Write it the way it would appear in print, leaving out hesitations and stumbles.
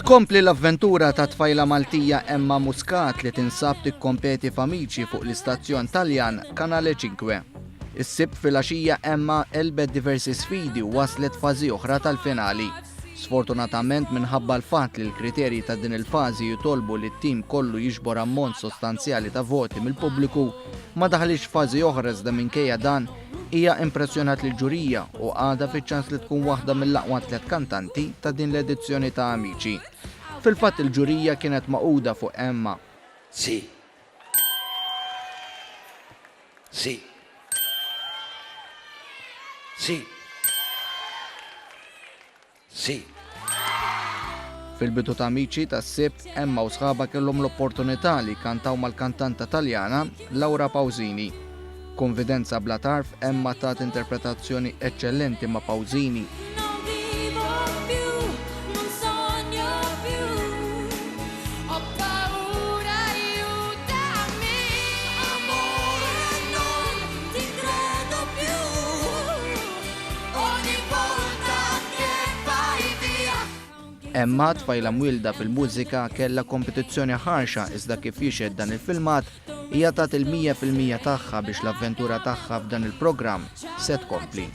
Tkompli l-avventura ta' tfajla Maltija Emma Muscat li tinsab tikkompeti f'Amici fuq l-istazzjon Taljan Kanale 5. Is-sibt filgħaxija Emma elbet diversi sfidi u waslet fażi oħra tal-finali. Sfortunatament minħabba l-fatt li l-kriterji ta' din il-fażi jitolbu li t-tim kollu jiġbor ammont sostanzjali ta' voti mill-pubbliku ma daħlix fażi oħra iżda minkejja dan hija impressjonat lill-ġurija u għadha fiċ-ċans li tkun waħda mill-aqwa 3 kantanti ta' din l-edizzjoni ta' Amici. Fil-fatt il-ġurija kienet maquda fuq Emma. Sì. Sì. Sì. Sì. Fil-bidu ta' Amici tas-sibt Emma u sħaba kellhom l-opportunità li kantaw mal-kantanta Taljana Laura Pausini. Konfidenza bla tarf, Emma tat interpretazzjoni eccellenti ma' Pausini. Emma tfajla mwilda fil-mużika kellha kompetizzjoni ħarxa iżda kif jixed dan il-filmat hija tat il-100% tagħha biex l-avventura tagħha f'dan il-programm se tkompli.